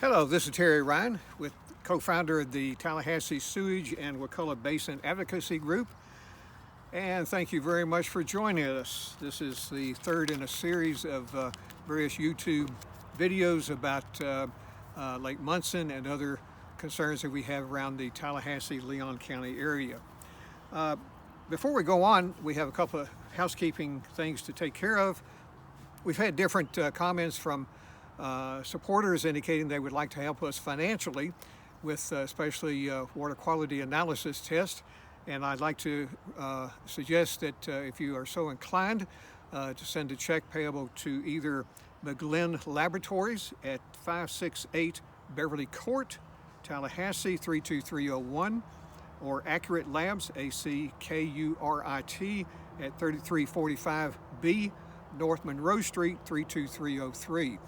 Hello, this is Terry Ryan, with co-founder of the Tallahassee Sewage and Wakulla Basin Advocacy Group. And thank you very much for joining us. This is the third in a series of various YouTube videos about Lake Munson and other concerns that we have around the Tallahassee-Leon County area. Before we go on, we have a couple of housekeeping things to take care of. We've had different comments from supporters indicating they would like to help us financially with especially water quality analysis tests. And I'd like to suggest that if you are so inclined to send a check payable to either McGlynn Laboratories at 568 Beverly Court, Tallahassee 32301, or Accurate Labs, ACKURIT, at 3345B North Monroe Street 32303.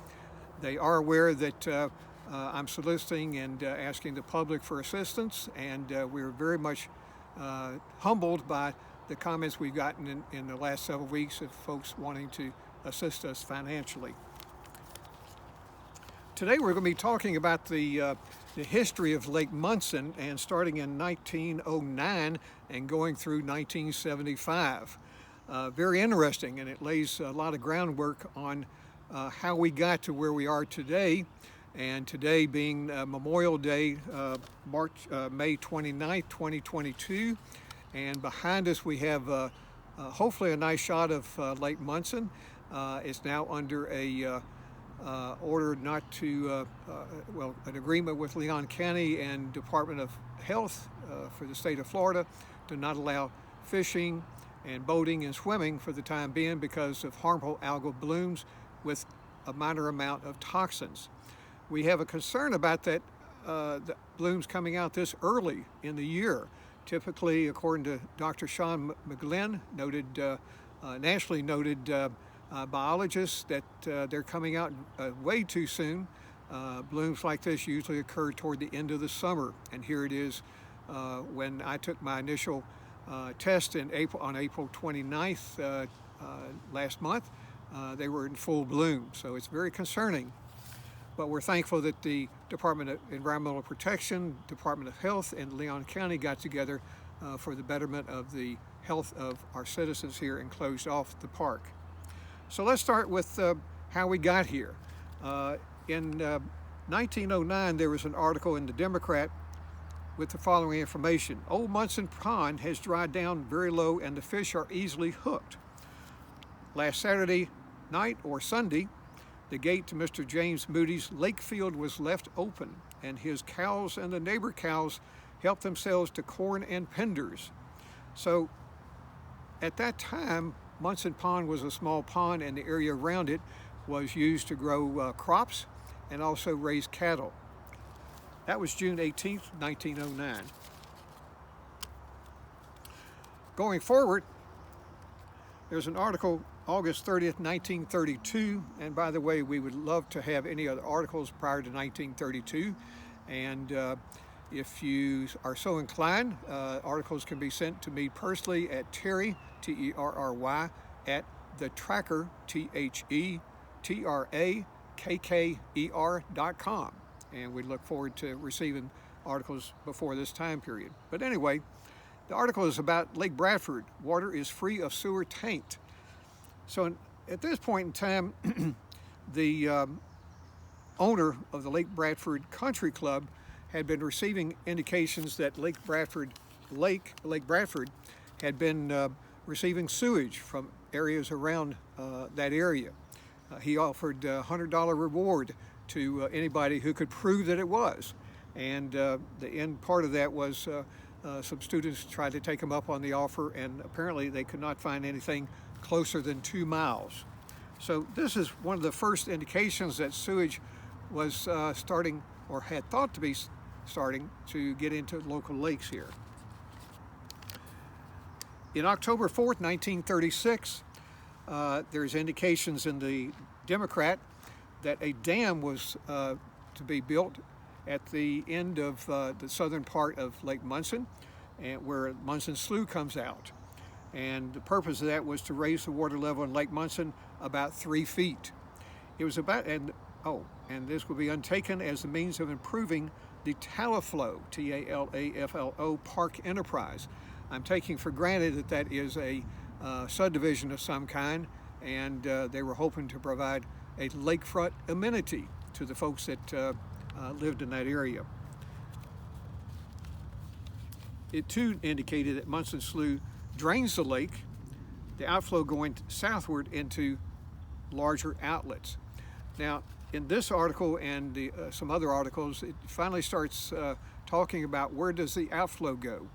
They are aware that I'm soliciting and asking the public for assistance, and we're very much humbled by the comments we've gotten in the last several weeks of folks wanting to assist us financially. Today we're going to be talking about the history of Lake Munson, and starting in 1909 and going through 1975. Very interesting, and it lays a lot of groundwork on how we got to where we are today, and today being Memorial Day, May 29th, 2022, and behind us we have hopefully a nice shot of Lake Munson. It's now under a order not to, an agreement with Leon County and Department of Health for the state of Florida to not allow fishing and boating and swimming for the time being because of harmful algal blooms with a minor amount of toxins. We have a concern about that the blooms coming out this early in the year. Typically, according to Dr. Sean McGlynn, nationally noted biologist, that they're coming out way too soon. Blooms like this usually occur toward the end of the summer, and here it is when I took my initial test on April 29th last month. They were in full bloom, so it's very concerning. But we're thankful that the Department of Environmental Protection, Department of Health, and Leon County got together for the betterment of the health of our citizens here and closed off the park. So let's start with how we got here. In 1909, there was an article in the Democrat with the following information. Old Munson Pond has dried down very low and the fish are easily hooked. Last Saturday night or Sunday, the gate to Mr. James Moody's lake field was left open, and his cows and the neighbor cows helped themselves to corn and penders. So at that time, Munson Pond was a small pond, and the area around it was used to grow crops and also raise cattle. That was June 18th, 1909. Going forward, there's an article August 30th, 1932, and by the way, we would love to have any other articles prior to 1932, and if you are so inclined, articles can be sent to me personally at Terry, Terry, at the tracker, TheTracker.com, and we look forward to receiving articles before this time period. But anyway, the article is about Lake Bradford. Water is free of sewer taint. So at this point in time, the owner of the Lake Bradford Country Club had been receiving indications that Lake Bradford had been receiving sewage from areas around that area. He offered a $100 reward to anybody who could prove that it was. And the end part of that was some students tried to take him up on the offer, and apparently they could not find anything closer than 2 miles. So this is one of the first indications that sewage was starting, or had thought to be starting, to get into local lakes here. In October 4th, 1936, there's indications in the Democrat that a dam was to be built at the end of the southern part of Lake Munson, and where Munson Slough comes out. And the purpose of that was to raise the water level in Lake Munson about 3 feet. It was about, and Oh, and this will be undertaken as a means of improving the Talaflo, T-A-L-A-F-L-O, park enterprise. I'm taking for granted that that is a subdivision of some kind, and they were hoping to provide a lakefront amenity to the folks that lived in that area. It too indicated that Munson Slough drains the lake, the outflow going southward into larger outlets. Now, in this article and some other articles, it finally starts talking about where does the outflow go.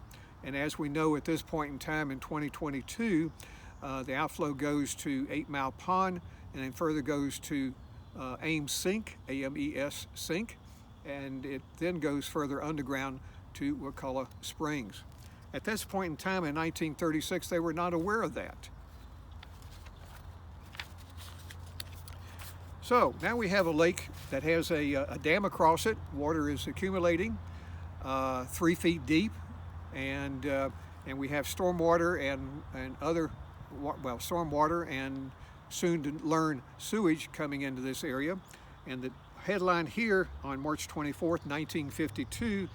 And as we know at this point in time in 2022, the outflow goes to 8 Mile Pond and then further goes to Ames Sink, A-M-E-S Sink, and it then goes further underground to Wakulla Springs. At this point in time in 1936, they were not aware of that. So now we have a lake that has a dam across it. Water is accumulating 3 feet deep, and we have stormwater and other, well, stormwater and soon to learn sewage coming into this area. And the headline here on March 24th, 1952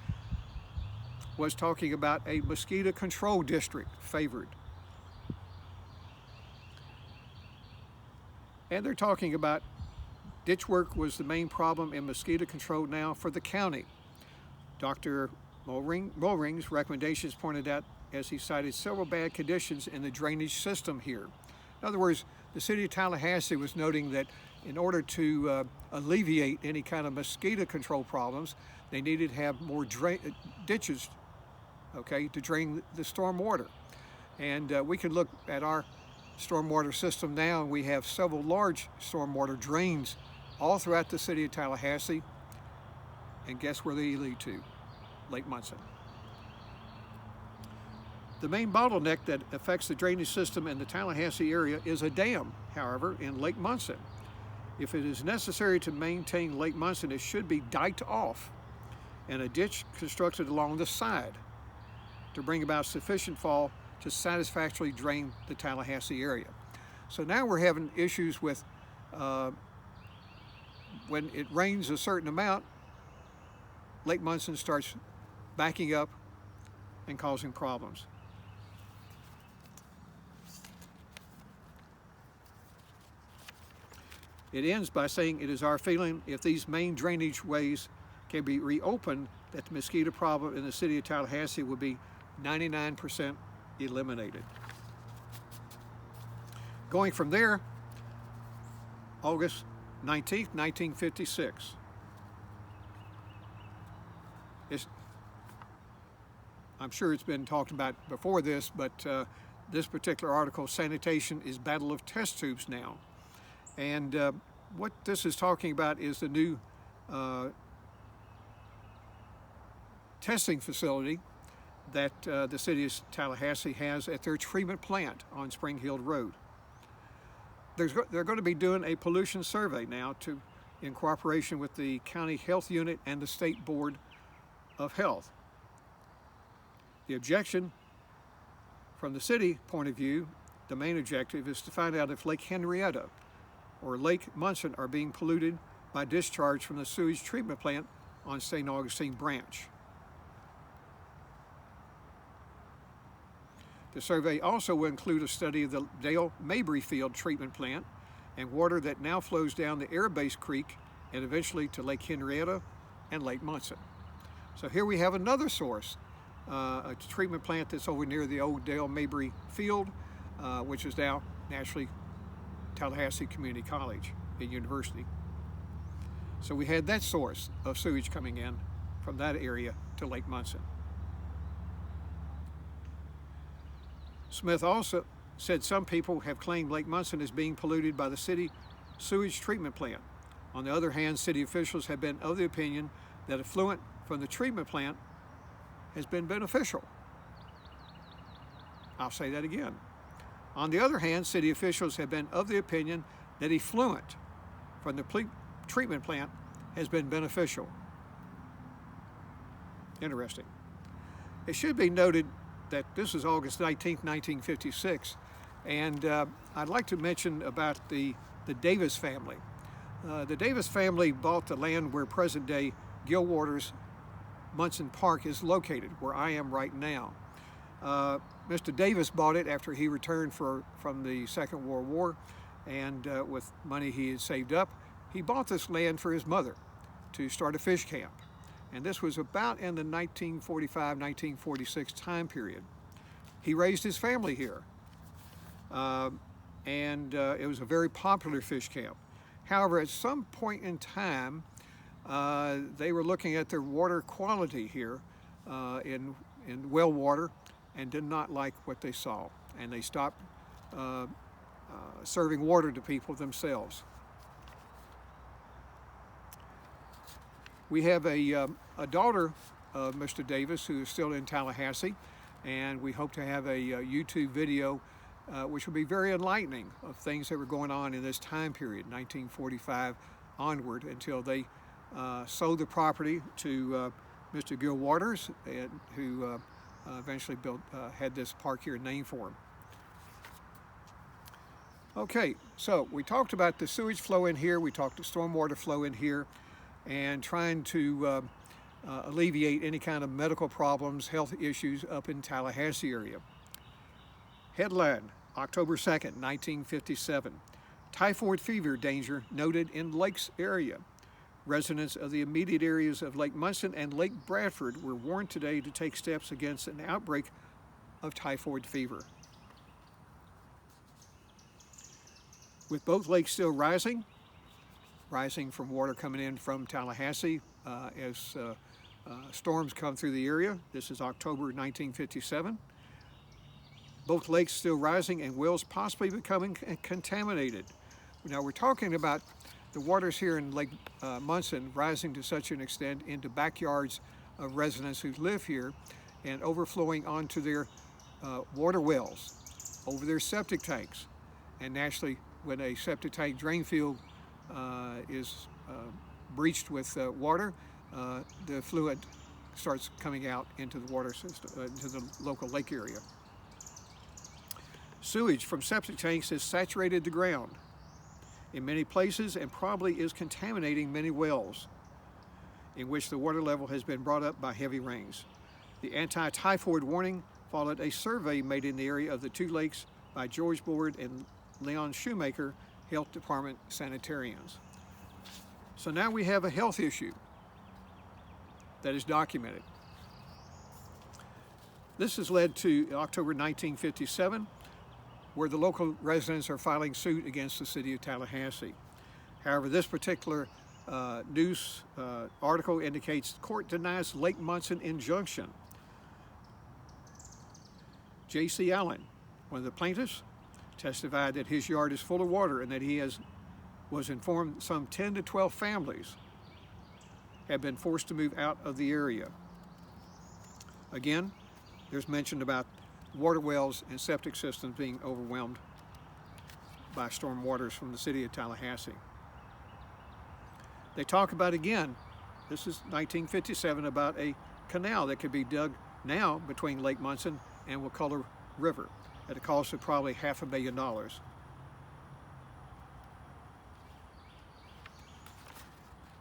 was talking about a mosquito control district favored. And they're talking about ditch work was the main problem in mosquito control now for the county. Dr. Mulring's recommendations pointed out as he cited several bad conditions in the drainage system here. In other words, the city of Tallahassee was noting that in order to alleviate any kind of mosquito control problems, they needed to have more ditches, okay, to drain the storm water. And we can look at our stormwater system now, and we have several large stormwater drains all throughout the city of Tallahassee. And guess where they lead to? Lake Munson. The main bottleneck that affects the drainage system in the Tallahassee area is a dam, however, in Lake Munson. If it is necessary to maintain Lake Munson, it should be diked off and a ditch constructed along the side to bring about sufficient fall to satisfactorily drain the Tallahassee area. So now we're having issues with when it rains a certain amount, Lake Munson starts backing up and causing problems. It ends by saying, it is our feeling if these main drainage ways can be reopened, that the mosquito problem in the city of Tallahassee will be 99% eliminated. Going from there, August 19th, 1956. I'm sure it's been talked about before this, but this particular article, Sanitation is Battle of Test Tubes Now. And what this is talking about is the new testing facility that the city of Tallahassee has at their treatment plant on Spring Hill Road. They're going to be doing a pollution survey now in cooperation with the County Health Unit and the State Board of Health. The objection from the city point of view, the main objective is to find out if Lake Henrietta or Lake Munson are being polluted by discharge from the sewage treatment plant on St. Augustine Branch. The survey also will include a study of the Dale Mabry Field treatment plant and water that now flows down the Airbase Creek and eventually to Lake Henrietta and Lake Munson. So here we have another source, a treatment plant that's over near the old Dale Mabry Field, which is now naturally Tallahassee Community College and University. So we had that source of sewage coming in from that area to Lake Munson. Smith also said some people have claimed Lake Munson is being polluted by the city sewage treatment plant. On the other hand, city officials have been of the opinion that effluent from the treatment plant has been beneficial. I'll say that again. On the other hand, city officials have been of the opinion that effluent from the treatment plant has been beneficial. Interesting. It should be noted that this is August 19th, 1956, and I'd like to mention about the Davis family. The Davis family bought the land where present-day Gilwaters Munson Park is located, where I am right now. Mr. Davis bought it after he returned from the Second World War, and with money he had saved up, he bought this land for his mother to start a fish camp. And this was about in the 1945-1946 time period. He raised his family here, and it was a very popular fish camp. However, at some point in time, they were looking at their water quality here in well water and did not like what they saw, and they stopped serving water to people themselves. We have a daughter of Mr. Davis who is still in Tallahassee, and we hope to have a YouTube video which will be very enlightening of things that were going on in this time period, 1945 onward, until they sold the property to Mr. Gilwaters, who eventually had this park here named for him. Okay, so we talked about the sewage flow in here, we talked the stormwater flow in here, and trying to alleviate any kind of medical problems, health issues up in Tallahassee area. Headline, October 2nd, 1957. Typhoid fever danger noted in Lakes area. Residents of the immediate areas of Lake Munson and Lake Bradford were warned today to take steps against an outbreak of typhoid fever. With both lakes still rising from water coming in from Tallahassee as storms come through the area. This is October 1957. Both lakes still rising and wells possibly becoming contaminated. Now we're talking about the waters here in Lake Munson rising to such an extent into backyards of residents who live here and overflowing onto their water wells, over their septic tanks. And naturally, when a septic tank drain field is breached with water, the effluent starts coming out into the water system, into the local lake area. Sewage from septic tanks has saturated the ground in many places and probably is contaminating many wells in which the water level has been brought up by heavy rains. The anti-typhoid warning followed a survey made in the area of the two lakes by George Board and Leon Shoemaker, Health Department sanitarians. So now we have a health issue that is documented. This has led to October 1957, where the local residents are filing suit against the City of Tallahassee. However, this particular news article indicates the court denies Lake Munson injunction. J.C. Allen, one of the plaintiffs, testified that his yard is full of water and that he was informed some 10 to 12 families have been forced to move out of the area. Again, there's mention about water wells and septic systems being overwhelmed by storm waters from the City of Tallahassee. They talk about, again, this is 1957, about a canal that could be dug now between Lake Munson and Wakulla River at a cost of probably $500,000.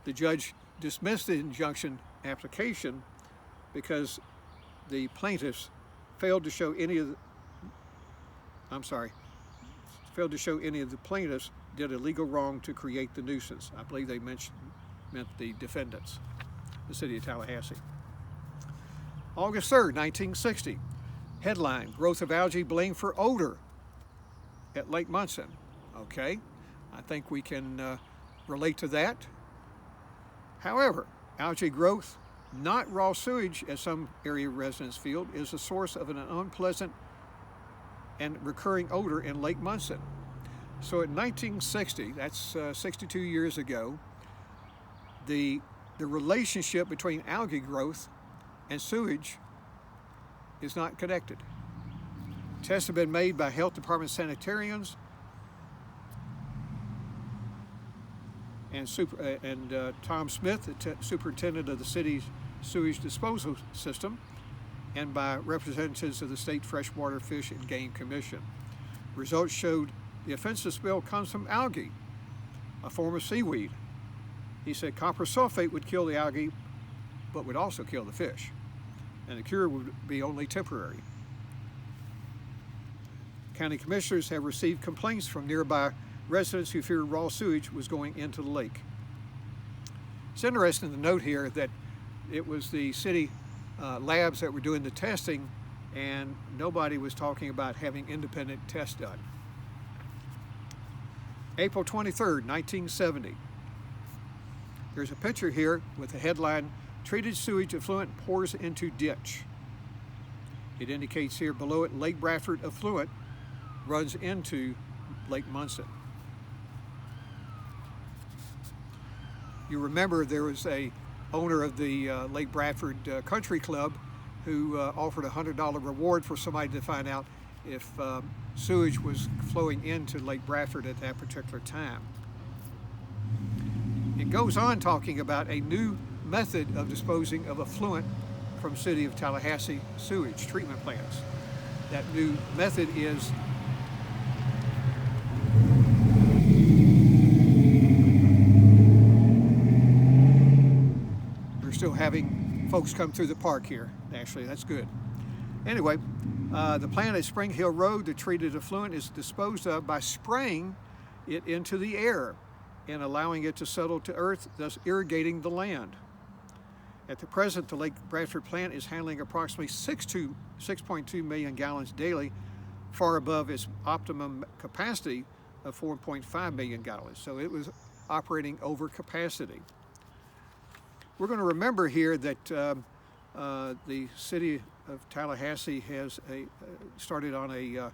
The judge dismissed the injunction application because the plaintiffs failed to show any of the plaintiffs did a legal wrong to create the nuisance. I believe they meant the defendants, the City of Tallahassee. August 3rd, 1960. Headline, growth of algae blamed for odor at Lake Munson. Okay, I think we can relate to that. However, algae growth, not raw sewage, as some area residents feel, is the source of an unpleasant and recurring odor in Lake Munson. So in 1960, that's 62 years ago, the relationship between algae growth and sewage is not connected. Tests have been made by Health Department sanitarians and Tom Smith, the superintendent of the city's sewage disposal system, and by representatives of the State Freshwater Fish and Game Commission. Results showed the offensive spill comes from algae a form of seaweed. He said copper sulfate would kill the algae, but would also kill the fish, and the cure would be only temporary. County commissioners have received complaints from nearby residents who feared raw sewage was going into the lake. It's interesting to note here that it was the city labs that were doing the testing, and nobody was talking about having independent tests done. April 23rd, 1970. There's a picture here with the headline, "Treated sewage effluent pours into ditch." It indicates here below it, Lake Bradford effluent runs into Lake Munson. You remember there was a owner of the Lake Bradford Country Club who offered a $100 reward for somebody to find out if sewage was flowing into Lake Bradford at that particular time. It goes on talking about a new method of disposing of effluent from City of Tallahassee sewage treatment plants. That new method is still having folks come through the park here. Actually, that's good. Anyway, the plant at Spring Hill Road, the treated effluent, is disposed of by spraying it into the air and allowing it to settle to earth, thus irrigating the land. At the present, the Lake Bradford plant is handling approximately 6.2 million gallons daily, far above its optimum capacity of 4.5 million gallons. So it was operating over capacity. We're going to remember here that the City of Tallahassee has started on a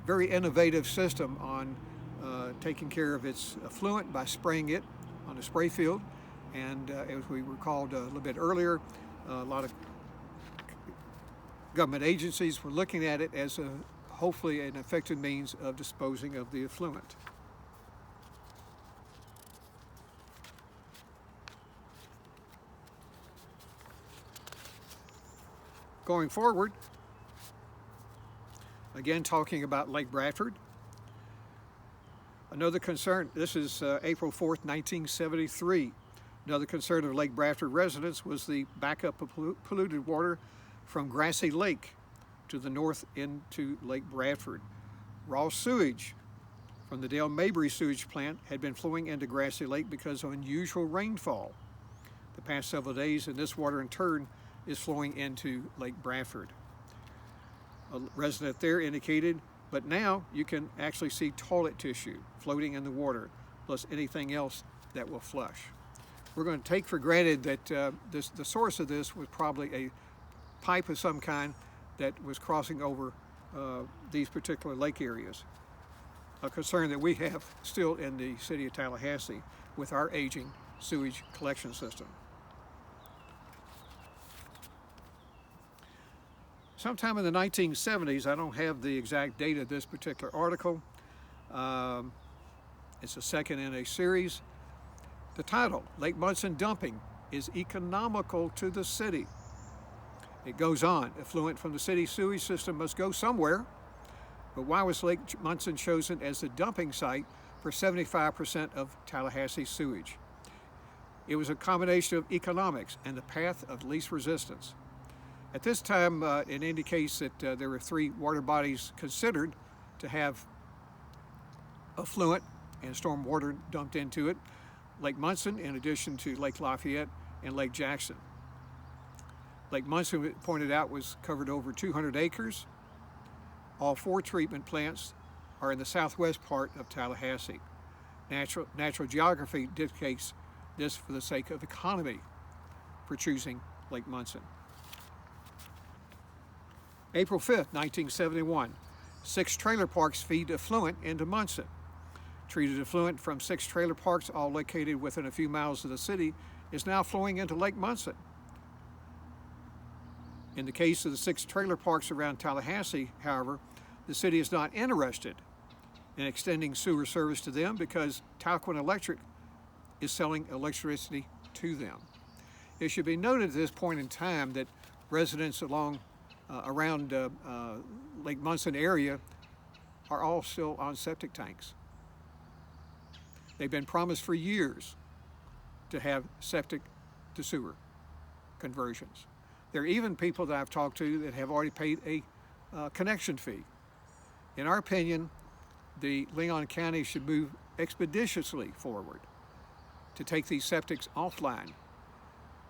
very innovative system on taking care of its effluent by spraying it on a spray field. And as we recalled a little bit earlier, a lot of government agencies were looking at it as hopefully an effective means of disposing of the effluent. Going forward, again talking about Lake Bradford, another concern, this is April 4th, 1973. Another concern of Lake Bradford residents was the backup of polluted water from Grassy Lake to the north into Lake Bradford. Raw sewage from the Dale Mabry sewage plant had been flowing into Grassy Lake because of unusual rainfall the past several days, and this water in turn is flowing into Lake Bradford. A resident there indicated, but now you can actually see toilet tissue floating in the water, plus anything else that will flush. We're going to take for granted that the source of this was probably a pipe of some kind that was crossing over these particular lake areas. A concern that we have still in the City of Tallahassee with our aging sewage collection system. Sometime in the 1970s, I don't have the exact date of this particular article. It's the second in a series. The title, Lake Munson Dumping is Economical to the City. It goes on, effluent from the city sewage system must go somewhere, but why was Lake Munson chosen as the dumping site for 75% of Tallahassee sewage? It was a combination of economics and the path of least resistance. At this time, it indicates that there were 3 water bodies considered to have effluent and storm water dumped into it. Lake Munson, in addition to Lake Lafayette and Lake Jackson. Lake Munson, pointed out, was covered over 200 acres. All 4 treatment plants are in the southwest part of Tallahassee. Natural geography dictates this for the sake of economy for choosing Lake Munson. April 5th, 1971, 6 trailer parks feed effluent into Munson. Treated effluent from 6 trailer parks, all located within a few miles of the city, is now flowing into Lake Munson. In the case of the 6 trailer parks around Tallahassee, however, the city is not interested in extending sewer service to them because Talquin Electric is selling electricity to them. It should be noted at this point in time that residents around Lake Munson area are all still on septic tanks. They've been promised for years to have septic to sewer conversions. There are even people that I've talked to that have already paid a connection fee. In our opinion, the Leon County should move expeditiously forward to take these septics offline.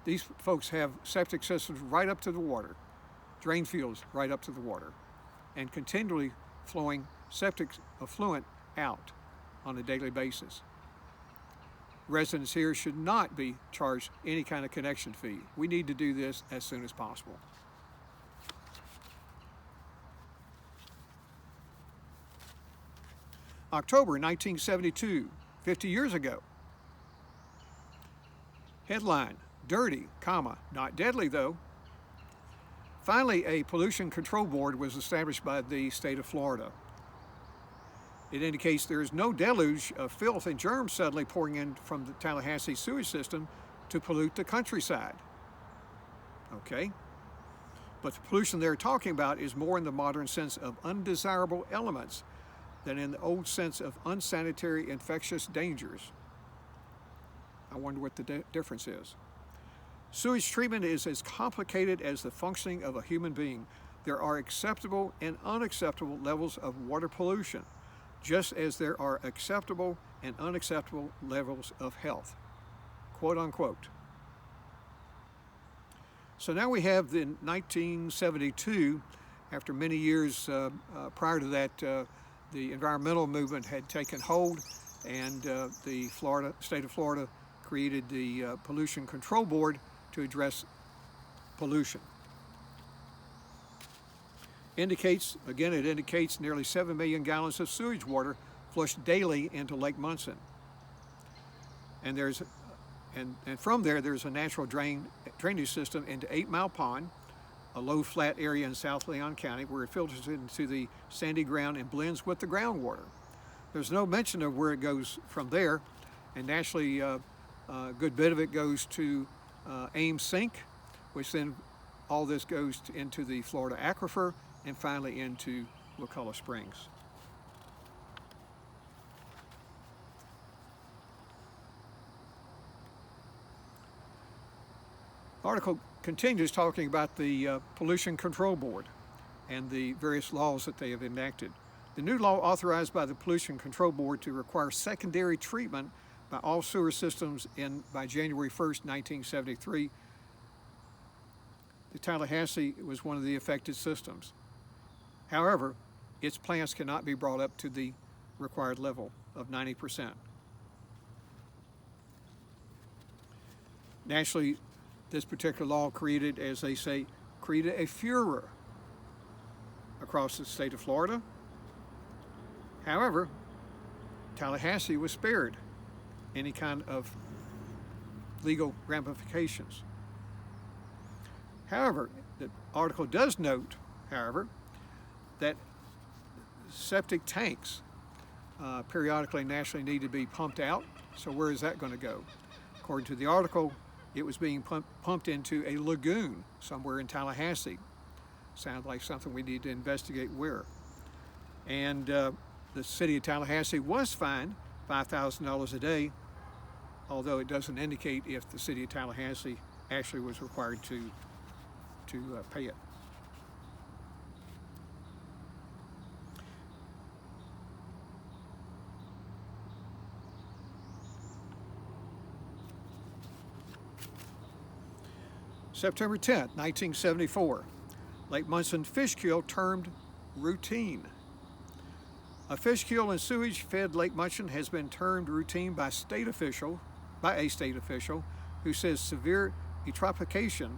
These folks have septic systems right up to the water, drain fields right up to the water, and continually flowing septic effluent out on a daily basis. Residents here should not be charged any kind of connection fee. We need to do this as soon as possible. October 1972, 50 years ago. Headline, dirty, comma, not deadly though. Finally, a pollution control board was established by the state of Florida. It indicates there is no deluge of filth and germs suddenly pouring in from the Tallahassee sewage system to pollute the countryside. Okay? But the pollution they're talking about is more in the modern sense of undesirable elements than in the old sense of unsanitary infectious dangers. I wonder what the difference is. Sewage treatment is as complicated as the functioning of a human being. There are acceptable and unacceptable levels of water pollution, just as there are acceptable and unacceptable levels of health, quote unquote. So now we have the 1972, after many years prior to that, the environmental movement had taken hold, and the state of Florida created the Pollution Control Board to address pollution. It indicates nearly 7 million gallons of sewage water flushed daily into Lake Munson. And from there's a natural drainage system into 8 Mile Pond, a low flat area in South Leon County, where it filters into the sandy ground and blends with the groundwater. There's no mention of where it goes from there, and naturally a good bit of it goes to Ames Sink, which then all this goes into the Florida aquifer and finally into Wakulla Springs. The article continues talking about the Pollution Control Board and the various laws that they have enacted. The new law authorized by the Pollution Control Board to require secondary treatment by all sewer systems by January 1st, 1973. The Tallahassee was one of the affected systems. However, its plants cannot be brought up to the required level of 90%. Naturally, this particular law created, as they say, a furor across the state of Florida. However, Tallahassee was spared any kind of legal ramifications. However, the article does note, however, that septic tanks periodically nationally need to be pumped out. So where is that going to go? According to the article, it was being pumped into a lagoon somewhere in Tallahassee. Sounds like something we need to investigate where. And the city of Tallahassee was fined $5,000 a day, although it doesn't indicate if the city of Tallahassee actually was required to pay it. September 10th, 1974, Lake Munson fish kill termed routine. A fish kill in sewage-fed Lake Munson has been termed routine by a state official who says severe eutrophication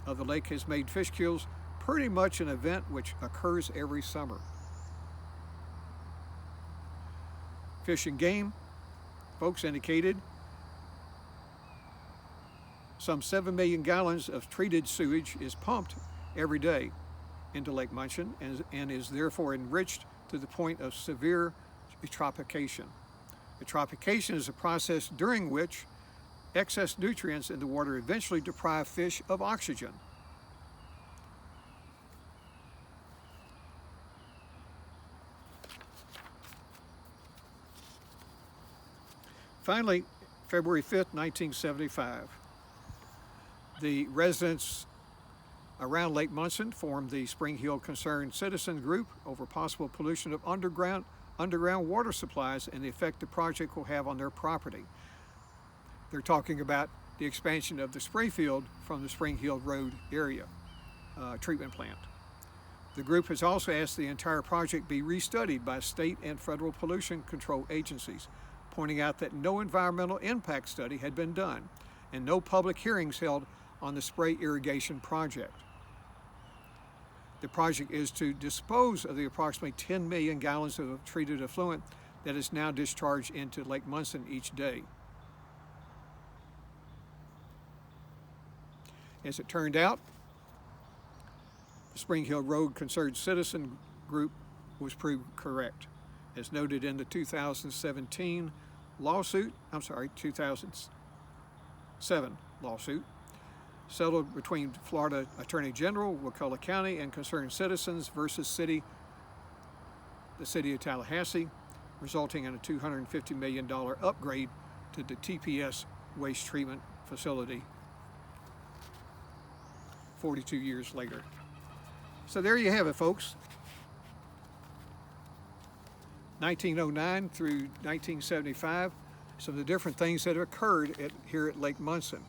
of the lake has made fish kills pretty much an event which occurs every summer. Fish and Game folks indicated some 7 million gallons of treated sewage is pumped every day into Lake Munson and is therefore enriched to the point of severe eutrophication. Eutrophication is a process during which excess nutrients in the water eventually deprive fish of oxygen. finally, February 5th, 1975, the residents around Lake Munson formed the Spring Hill Concerned Citizen Group over possible pollution of underground water supplies and the effect the project will have on their property. They're talking about the expansion of the spray field from the Spring Hill Road area treatment plant. The group has also asked the entire project be restudied by state and federal pollution control agencies, pointing out that no environmental impact study had been done and no public hearings held on the spray irrigation project. The project is to dispose of the approximately 10 million gallons of treated effluent that is now discharged into Lake Munson each day. As it turned out, the Spring Hill Road Concerned Citizen Group was proved correct. As noted in the 2007 lawsuit, settled between Florida Attorney General, Wakulla County, and concerned citizens versus the City of Tallahassee, resulting in a $250 million upgrade to the TPS waste treatment facility 42 years later. So there you have it, folks. 1909 through 1975, some of the different things that have occurred here at Lake Munson.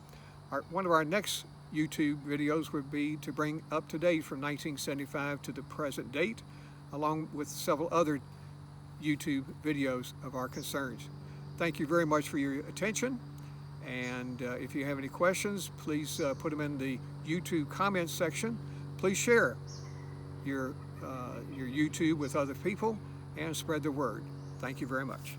One of our next YouTube videos would be to bring up to date from 1975 to the present date, along with several other YouTube videos of our concerns. Thank you very much for your attention, and if you have any questions, please put them in the YouTube comments section. Please share your YouTube with other people and spread the word. Thank you very much.